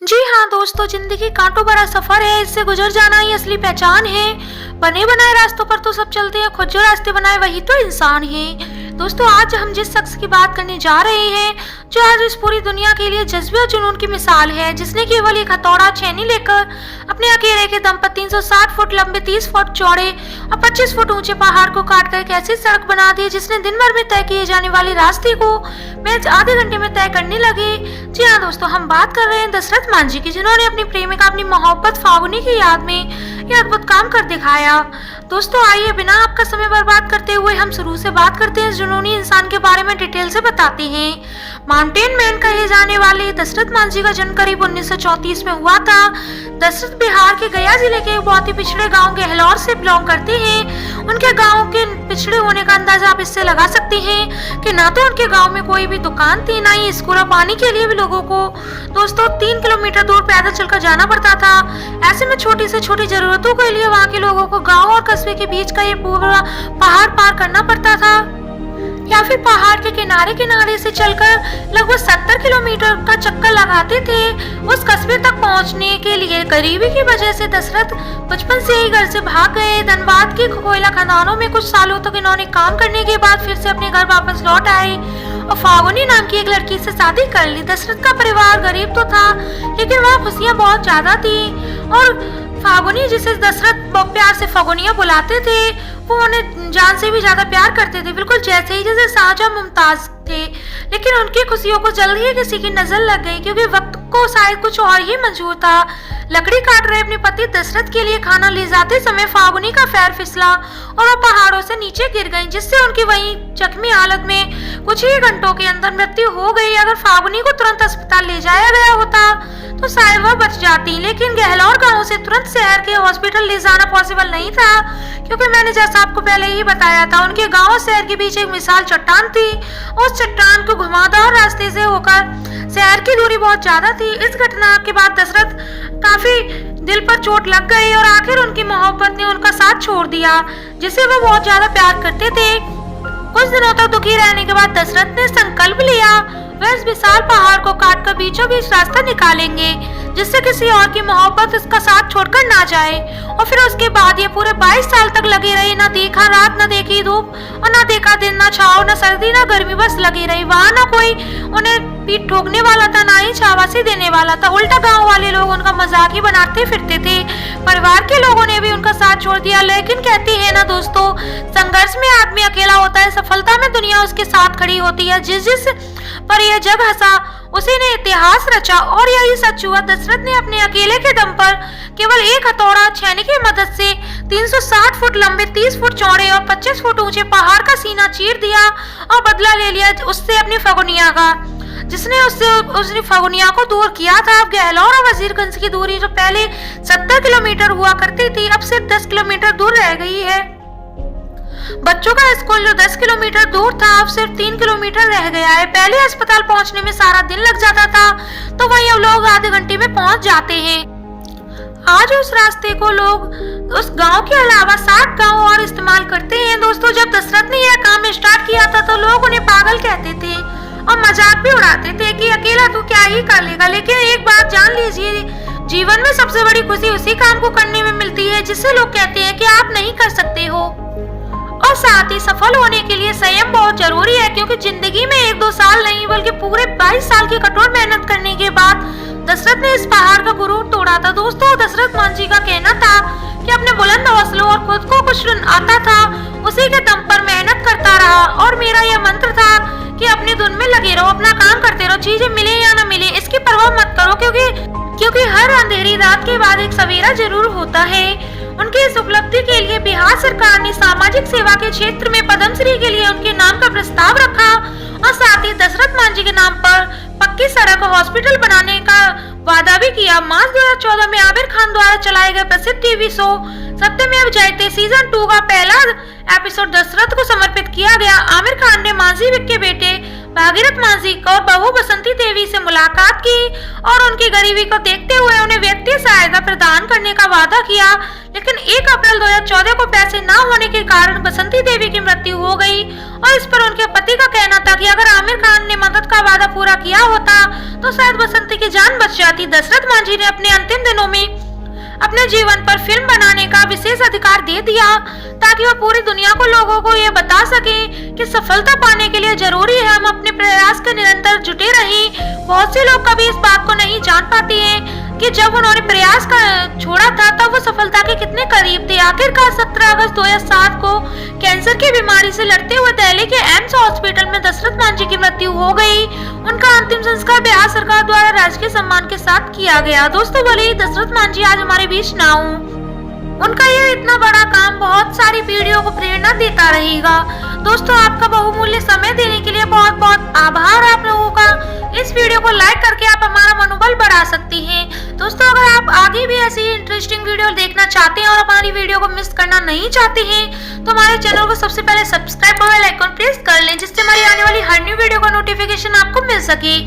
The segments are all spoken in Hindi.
जी हाँ दोस्तों, जिंदगी कांटों भरा सफर है, इससे गुजर जाना ही असली पहचान है। बने बनाए रास्तों पर तो सब चलते हैं, खुद जो रास्ते बनाए वही तो इंसान है। दोस्तों, आज हम जिस शख्स की बात करने जा रहे हैं, जो आज इस पूरी दुनिया के लिए जज्बे और जुनून की मिसाल है, जिसने केवल एक हथौड़ा छेनी लेकर अपने अकेले के दम पर 360 फुट लंबे, 30 फुट चौड़े और 25 फुट ऊंचे पहाड़ को काट कर एक ऐसी सड़क बना दी जिसने दिन भर में तय किए जाने वाले रास्ते को महज आधे घंटे में तय करने लगे। जी हाँ दोस्तों, हम बात कर रहे हैं दशरथ मांझी की, जिन्होंने अपनी प्रेमिका, अपनी मोहब्बत फागुनी की याद में यह अद्भुत काम कर दिखाया। दोस्तों, आइए बिना आपका समय बर्बाद करते हुए हम शुरू से बात करते हैं, इस जुनूनी इंसान के बारे में डिटेल से बताते हैं। माउंटेन मैन कहे जाने वाले दशरथ मांझी का जन्म करीब 1934 में हुआ था। दशरथ बिहार के गया जिले के एक बहुत ही पिछड़े गांव गहलौर से बिलोंग करते हैं। उनके गांव के पिछड़े होने का अंदाजा आप इससे लगा सकते हैं कि ना तो उनके गांव में कोई भी दुकान थी, ना ही स्कूल, और पानी के लिए भी लोगों को दोस्तों 3 किलोमीटर दूर पैदल चलकर जाना पड़ता था। ऐसे में छोटी से छोटी जरूरतों के लिए वहाँ के लोगों को गांव और कस्बे के बीच का ये पूरा पहाड़ पार करना पड़ता था, या फिर पहाड़ के किनारे किनारे से चलकर लगभग 70 किलोमीटर का चक्कर लगाते थे उस कस्बे तक पहुंचने के लिए। गरीबी की वजह से दशरथ बचपन से ही घर से भाग गए। धनबाद के कोयला खदानों में कुछ सालों तक इन्होंने काम करने के बाद फिर से अपने घर वापस लौट आए और फागुनी नाम की एक लड़की से शादी कर ली। दशरथ का परिवार गरीब तो था, लेकिन वहाँ खुशियाँ बहुत ज्यादा थी, और फागुनी, जिसे दशरथ प्यार से फागुनिया बुलाते थे, वो उन्हें जान से भी ज्यादा प्यार करते थे, बिल्कुल जैसे ही जैसे शाहजहां मुमताज थे। लेकिन उनकी खुशियों को जल्द ही किसी की नजर लग गई, क्योंकि वक्त को शायद कुछ और ही मंजूर था। लकड़ी काट रहे अपने पति दशरथ के लिए खाना ले जाते समय फागुनी का पैर फिसला और वो पहाड़ों से नीचे गिर गईं, जिससे उनकी वहीं जख्मी हालत में कुछ ही घंटों के अंदर मृत्यु हो गई। अगर फागुनी को तुरंत अस्पताल ले जाया गया होता तो शायद वह बच जाती, लेकिन गहलौर गांव से तुरंत शहर के हॉस्पिटल ले जाना पॉसिबल नहीं था, क्योंकि मैंने जैसा आपको पहले ही बताया था, उनके गांव और शहर के बीच एक विशाल चट्टान थी। उस चट्टान को घुमावदार रास्ते से होकर शहर की दूरी बहुत ज्यादा थी। इस घटना के बाद दशरथ काफी दिल पर चोट लग गई और आखिर उनकी मोहब्बत ने उनका साथ छोड़ दिया, जिसे वो बहुत ज्यादा प्यार करते थे। कुछ दिनों तक दुखी रहने के बाद दशरथ ने संकल्प लिया, वह इस विशाल पहाड़ को काटकर बीचों बीच रास्ता निकालेंगे, जिससे किसी और की मोहब्बत इसका साथ छोड़कर ना जाए। और फिर उसके बाद ये पूरे 22 साल तक लगे रहे, ना देखा रात, ना देखी धूप, और ना देखा दिन, ना छाव, ना सर्दी, ना गर्मी, बस लगे रहे। वहाँ ना कोई उन्हें पीठ ठोकने वाला था, ना ही शाबाशी देने वाला था। उल्टा गांव वाले लोग उनका मजाक ही बनाते फिरते थे। परिवार के लोगों ने भी उनका साथ छोड़ दिया। लेकिन कहते हैं ना दोस्तों, संघर्ष में आदमी अकेला होता है, सफलता में दुनिया उसके साथ खड़ी होती है। जिस पर यह जग हंसा उसी ने इतिहास रचा, और यही सच हुआ। दशरथ ने अपने अकेले के दम पर केवल एक हथौड़ा छेनी की मदद से 360 फुट लंबे, 30 फुट चौड़े और 25 फुट ऊंचे पहाड़ का सीना चीर दिया और बदला ले लिया उससे अपनी फगुनिया का, जिसने उसने फगुनिया को दूर किया था। अब गहलौर और वजीरगंज की दूरी जो पहले 70 किलोमीटर हुआ करती थी, अब सिर्फ 10 किलोमीटर दूर रह गई है। बच्चों का स्कूल जो 10 किलोमीटर दूर था, अब सिर्फ 3 किलोमीटर रह गया है। पहले अस्पताल पहुंचने में सारा दिन लग जाता था, तो वहीं अब लोग आधे घंटे में पहुंच जाते हैं। आज उस रास्ते को लोग उस गांव के अलावा 7 गांव और इस्तेमाल करते हैं। दोस्तों, जब दशरथ ने यह काम स्टार्ट किया था तो लोग उन्हें पागल कहते थे और मजाक भी उड़ाते थे कि अकेला तू क्या ही कर लेगा। लेकिन एक बात जान लीजिए, जीवन में सबसे बड़ी खुशी उसी काम को करने में मिलती है जिससे लोग कहते हैं कि आप नहीं कर सकते हो। और साथ ही सफल होने के लिए संयम बहुत जरूरी है, क्योंकि जिंदगी में 1-2 साल नहीं बल्कि पूरे 22 साल की कठोर मेहनत करने के बाद दशरथ ने इस पहाड़ का गुरूर तोड़ा था। दोस्तों, दशरथ मांझी का कहना था कि अपने बुलंद हौसलों और खुद को कुछ आता था उसी के दम पर मेहनत करता रहा, और मेरा यह मंत्र था कि अपनी धुन में लगे रहो, अपना काम करते रहो, चीजें मिले या न मिले इसकी परवाह मत करो, क्योंकि हर अंधेरी रात के बाद एक सवेरा जरूर होता है। उनकी इस उपलब्धि के लिए बिहार सरकार ने सामाजिक सेवा के क्षेत्र में पद्मश्री के लिए उनके नाम का प्रस्ताव रखा, और साथ ही दशरथ मांझी के नाम पर पक्की सड़क और हॉस्पिटल बनाने का वादा भी किया। मार्च 2014 में आमिर खान द्वारा चलाए गए प्रसिद्ध टीवी शो सत्यमेव जयते सीजन 2 का पहला एपिसोड दशरथ को समर्पित किया गया। आमिर खान ने मांझी के बेटे भागीरथ मांझी और बहू बसंती देवी से मुलाकात की और उनकी गरीबी को देखते हुए उन्हें व्यक्ति सहायता प्रदान करने का वादा किया। लेकिन 1 अप्रैल 2014 को पैसे न होने के कारण बसंती देवी की मृत्यु हो गई और इस पर उनके पति का कहना था कि अगर आमिर खान ने मदद का वादा पूरा किया होता तो शायद बसंती की जान बच जाती। दशरथ मांझी ने अपने अंतिम दिनों में अपने जीवन पर फिल्म बनाने का विशेष अधिकार दे दिया ताकि वह पूरी दुनिया को लोगों को ये बता सके कि सफलता पाने के लिए जरूरी है हम अपने प्रयास के निरंतर जुटे रहें। बहुत से लोग कभी इस बात को नहीं जान पाते हैं कि जब उन्होंने प्रयास छोड़ा था तब वो सफलता के कितने करीब थे। आखिरकार 17 अगस्त 2007 को कैंसर की बीमारी से लड़ते हुए दिल्ली के एम्स हॉस्पिटल में दशरथ मांझी की मृत्यु हो गई। उनका अंतिम संस्कार बिहार सरकार द्वारा राजकीय सम्मान के साथ किया गया। दोस्तों, भले ही दशरथ मांझी आज हमारे बीच ना हो, उनका ये इतना बड़ा काम बहुत सारी पीढ़ियों को प्रेरणा देता रहेगा। दोस्तों, आपका बहुमूल्य समय देने के लिए बहुत बहुत आभार आप लोगों का। इस वीडियो को लाइक करके आप हमारा मनोबल बढ़ा सकते हैं। दोस्तों, अगर आप आगे भी ऐसी इंटरेस्टिंग वीडियो देखना चाहते हैं और हमारी वीडियो को मिस करना नहीं चाहते हैं तो हमारे चैनल को सबसे पहले सब्सक्राइब और बेल आइकन प्रेस कर लें, जिससे हमारी आने वाली हर न्यू वीडियो का नोटिफिकेशन आपको मिल सके।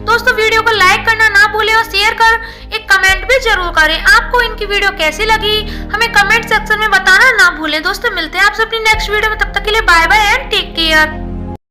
दोस्तों, वीडियो को लाइक करना ना भूलें और शेयर कर एक कमेंट भी जरूर करें। आपको इनकी वीडियो कैसी लगी हमें कमेंट सेक्शन में बताना ना भूलें। दोस्तों, मिलते हैं आपसे अपनी नेक्स्ट वीडियो में, तब तक के लिए bye bye and take care.